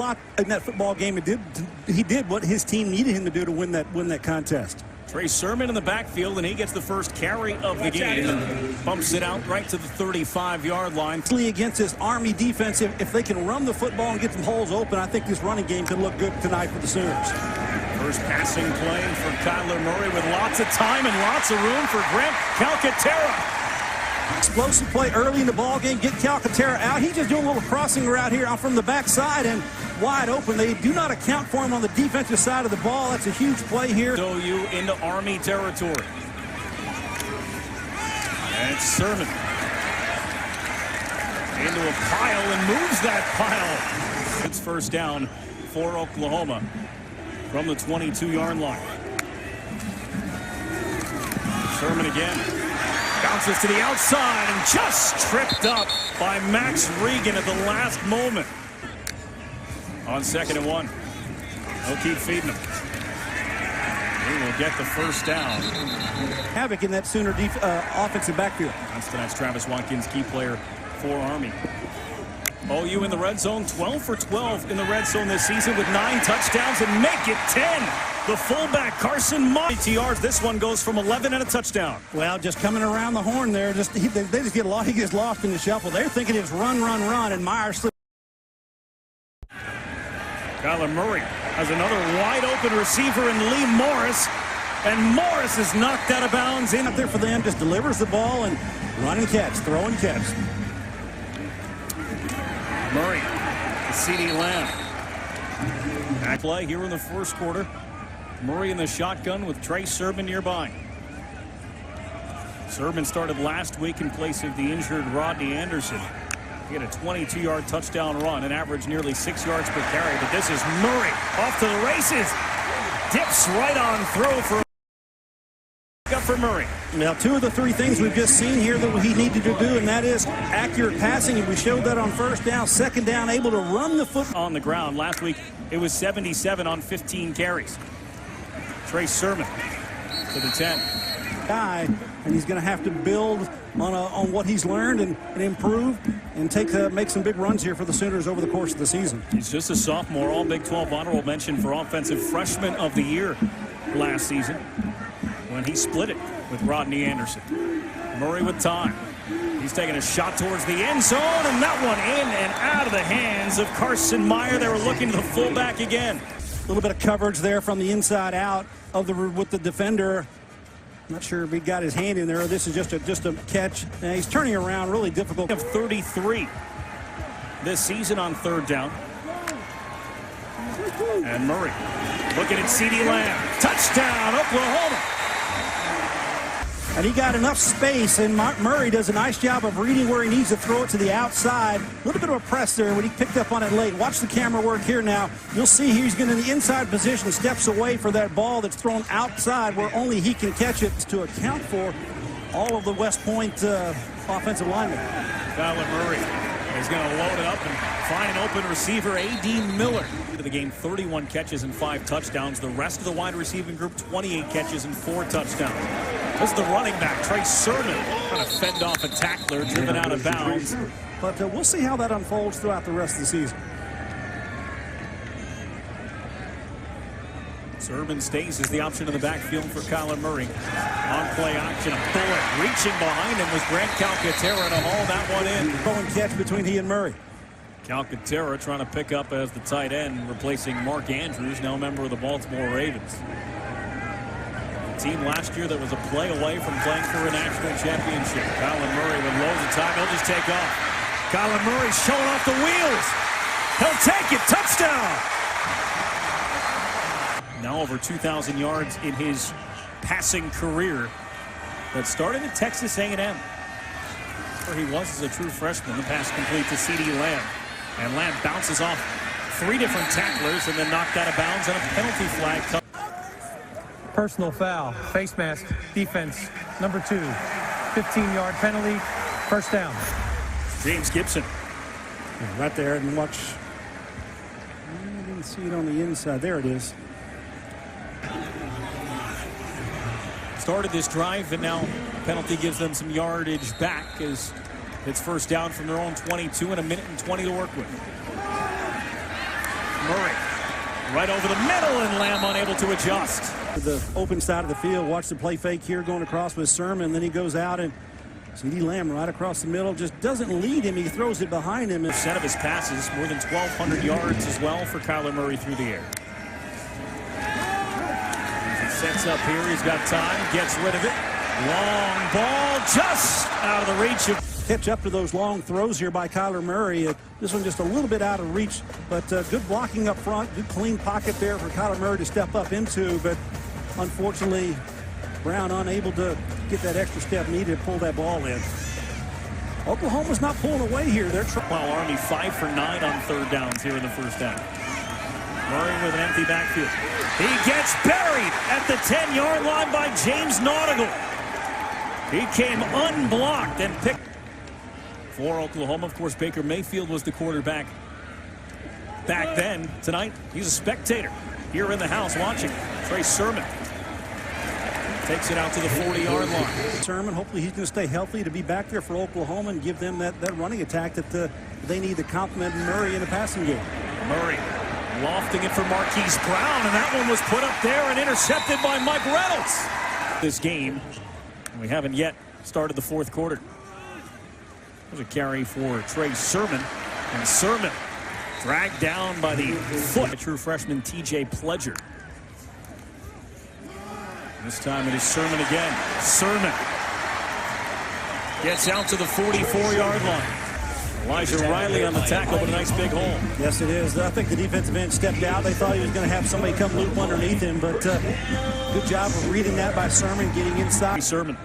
lot in that football game. He did what his team needed him to do to win that contest. Trey Sermon in the backfield, and he gets the first carry of the game and bumps it out right to the 35-yard line. Against this Army defense, if they can run the football and get some holes open, I think this running game could look good tonight for the Sooners. First passing play for Kyler Murray with lots of time and lots of room for Grant Calcaterra. Explosive play early in the ball game. Get Calcaterra out. He's just doing a little crossing route here from the backside and wide open. They do not account for him on the defensive side of the ball. That's a huge play here. OU into Army territory. And it's Sermon into a pile and moves that pile. It's first down for Oklahoma from the 22-yard line. Sermon again. Bounces to the outside and just tripped up by Max Regan at the last moment. On 2nd and 1. They'll keep feeding him. He will get the first down. Havoc in that Sooner offensive backfield. That's tonight's Travis Watkins, key player for Army. OU in the red zone, 12 for 12 in the red zone this season with 9 touchdowns and make it 10. The fullback, Carson Myers. yards. This one goes from 11 and a touchdown. Well, just coming around the horn there. They just get lost. He gets lost in the shuffle. They're thinking it's run, and Myers slips. Kyler Murray has another wide-open receiver in Lee Morris. And Morris is knocked out of bounds. In up there for them, just delivers the ball and run and catch, throw and catch. Murray, CeeDee Lamb. Back play here in the first quarter. Murray in the shotgun with Trey Sermon nearby. Sermon started last week in place of the injured Rodney Anderson. He had a 22-yard touchdown run and averaged nearly 6 yards per carry. But this is Murray off to the races. Dips right on throw for Murray. Now, 2 of the 3 things we've just seen here that he needed to do, and that is accurate passing, and we showed that on first down. Second down, able to run the football. On the ground. Last week, it was 77 on 15 carries. Trey Sermon to the 10. And he's going to have to build on what he's learned and improve and make some big runs here for the Sooners over the course of the season. He's just a sophomore, all Big 12 honorable mention for Offensive Freshman of the Year last season when he split it with Rodney Anderson. Murray with time. He's taking a shot towards the end zone, and that one in and out of the hands of Carson Meyer. They were looking to the fullback again. A little bit of coverage there from the inside out with the defender. Not sure if he got his hand in there. This is just a catch. And he's turning around, really difficult. Of 33 this season on third down. And Murray looking at CeeDee Lamb. Touchdown, Oklahoma. And he got enough space, and Murray does a nice job of reading where he needs to throw it to the outside. A little bit of a press there when he picked up on it late. Watch the camera work here now. You'll see he's getting in the inside position, steps away for that ball that's thrown outside where only he can catch it to account for all of the West Point offensive linemen. Kyler Murray is going to load it up and find an open receiver, A.D. Miller. To the game, 31 catches and 5 touchdowns. The rest of the wide receiving group, 28 catches and 4 touchdowns. This is the running back, Trey Sermon, trying to fend off a tackler, driven out of bounds. But we'll see how that unfolds throughout the rest of the season. Sermon stays as the option in the backfield for Kyler Murray. On play option, a bullet reaching behind him was Grant Calcaterra to haul that one in. Throw and catch between he and Murray. Calcaterra trying to pick up as the tight end, replacing Mark Andrews, now a member of the Baltimore Ravens. Team last year that was a play away from playing for a national championship. Kyler Murray with loads of time. He'll just take off. Kyler Murray showing off the wheels. He'll take it. Touchdown. Now over 2,000 yards in his passing career that started at Texas A&M, where he was as a true freshman. The pass complete to CeeDee Lamb. And Lamb bounces off 3 different tacklers and then knocked out of bounds on a penalty flag. Personal foul, face mask, defense, number 2, 15-yard penalty, first down. James Gibson. Yeah, right there, and watch. I didn't see it on the inside. There it is. Started this drive, and now penalty gives them some yardage back as it's first down from their own 22 and a minute and 20 to work with. Murray right over the middle, and Lamb unable to adjust. To the open side of the field, watch the play fake here going across with Sermon. Then he goes out, and CeeDee Lamb right across the middle, just doesn't lead him. He throws it behind him. Percent of his passes, more than 1,200 yards as well for Kyler Murray through the air. He sets up here. He's got time. Gets rid of it. Long ball just out of the reach of. Catch up to those long throws here by Kyler Murray. This one just a little bit out of reach, but good blocking up front. Good clean pocket there for Kyler Murray to step up into, but unfortunately, Brown unable to get that extra step needed to pull that ball in. Oklahoma's not pulling away here. They're trying. While Army 5 for 9 on third downs here in the first half. Murray with an empty backfield. He gets buried at the 10-yard line by James Nautigal. He came unblocked and picked. For Oklahoma, of course, Baker Mayfield was the quarterback back then. Tonight, he's a spectator here in the house watching. Trey Sermon takes it out to the 40-yard line. Sermon, hopefully he's going to stay healthy to be back there for Oklahoma and give them that running attack that they need to complement Murray in the passing game. Murray lofting it for Marquise Brown, and that one was put up there and intercepted by Mike Reynolds. This game, we haven't yet started the fourth quarter. There's a carry for Trey Sermon, and Sermon dragged down by the foot. True freshman T.J. Pledger. This time it is Sermon again. Sermon gets out to the 44-yard line. Elijah Riley on the tackle with a nice big hole. Yes, it is. I think the defensive end stepped out. They thought he was going to have somebody come loop underneath him, but good job of reading that by Sermon, getting inside. Sermon.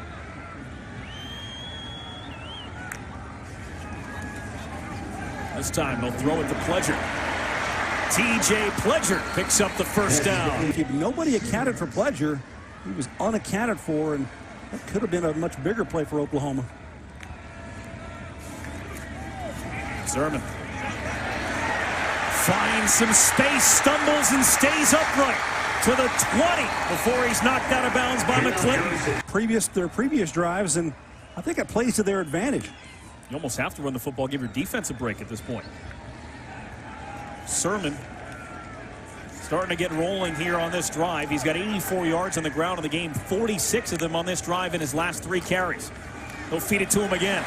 This time they'll throw it to Pledger. T.J. Pledger picks up the first down. Nobody accounted for Pledger. He was unaccounted for, and that could have been a much bigger play for Oklahoma. Sermon finds some space, stumbles, and stays upright to the 20 before he's knocked out of bounds by McClinton. Their previous drives, and I think it plays to their advantage. You almost have to run the football, give your defense a break at this point. Sermon starting to get rolling here on this drive. He's got 84 yards on the ground in the game, 46 of them on this drive in his last 3 carries. He'll feed it to him again.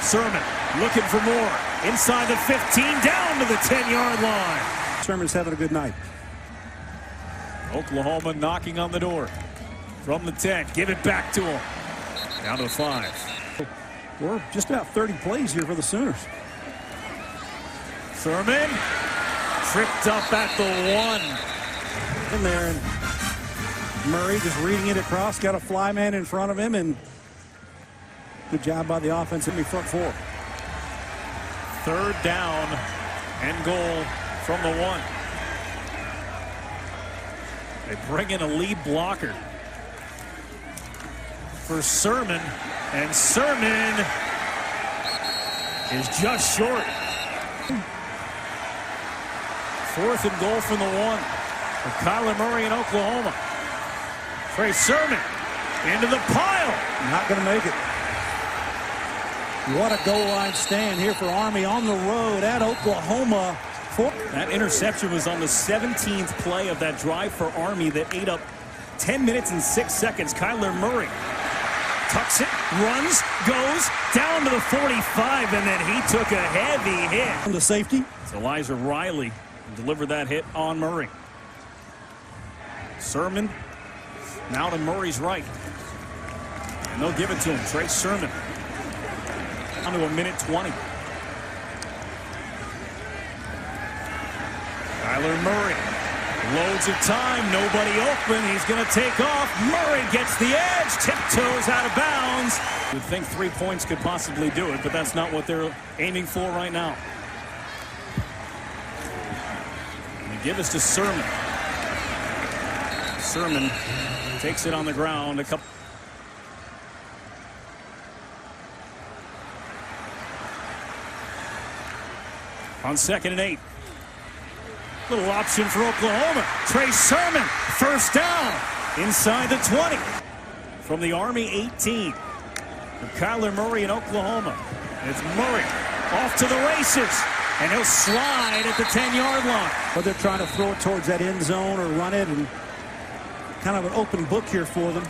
Sermon looking for more. Inside the 15, down to the 10-yard line. Sermon's having a good night. Oklahoma knocking on the door from the 10. Give it back to him. Down to the 5. We're just about 30 plays here for the Sooners. Sermon tripped up at the 1. In there, and Murray just reading it across, got a fly man in front of him, and good job by the offense in the front 4. Third down and goal from the 1. They bring in a lead blocker for Sermon, and Sermon is just short. 4th and goal from the 1 for Kyler Murray in Oklahoma. Trey Sermon into the pile. Not going to make it. What a goal line stand here for Army on the road at Oklahoma. That interception was on the 17th play of that drive for Army that ate up 10 minutes and 6 seconds. Kyler Murray tucks it, runs, goes down to the 45, and then he took a heavy hit. On the safety. It's Elijah Riley who delivered that hit on Murray. Sermon now to Murray's right. And they'll give it to him. Trey Sermon. Down to 1:20. Kyler Murray. Loads of time. Nobody open. He's going to take off. Murray gets the edge. Tiptoes out of bounds. You'd think 3 points could possibly do it, but that's not what they're aiming for right now. And give us to Sermon. Sermon takes it on the ground. On 2nd and 8. Little option for Oklahoma. Trey Sermon, first down, inside the 20. From the Army 18. For Kyler Murray in Oklahoma. It's Murray off to the races. And he'll slide at the 10-yard line. But they're trying to throw it towards that end zone or run it, and kind of an open book here for them.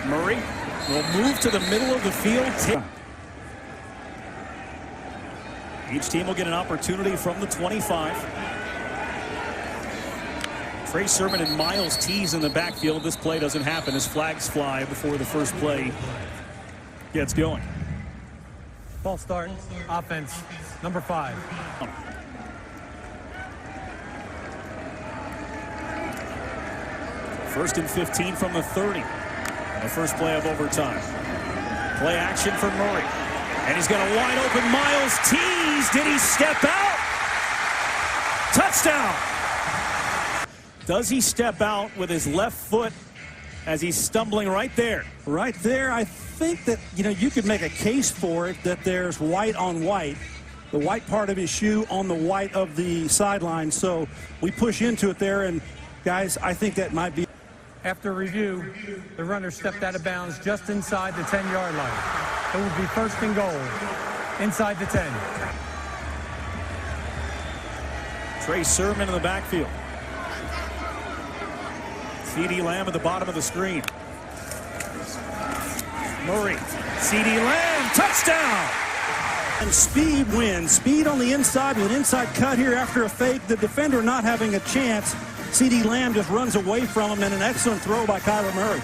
Murray will move to the middle of the field. Each team will get an opportunity from the 25. Trey Sermon and Miles Tees in the backfield. This play doesn't happen as flags fly before the first play gets going. False start, offense, number 5. First and 15 from the 30. The first play of overtime. Play action for Murray. And he's got a wide open Miles Tees. Did he step out? Touchdown. Does he step out with his left foot as he's stumbling right there? Right there, I think that, you could make a case for it that there's white on white. The white part of his shoe on the white of the sideline. So we push into it there, and guys, I think that might be. After review, the runner stepped out of bounds just inside the 10-yard line. It will be first and goal inside the 10. Trey Sermon in the backfield. CeeDee Lamb at the bottom of the screen. Murray, CeeDee Lamb, touchdown! And speed wins. Speed on the inside with an inside cut here after a fake. The defender not having a chance. CeeDee Lamb just runs away from him, and an excellent throw by Kyler Murray.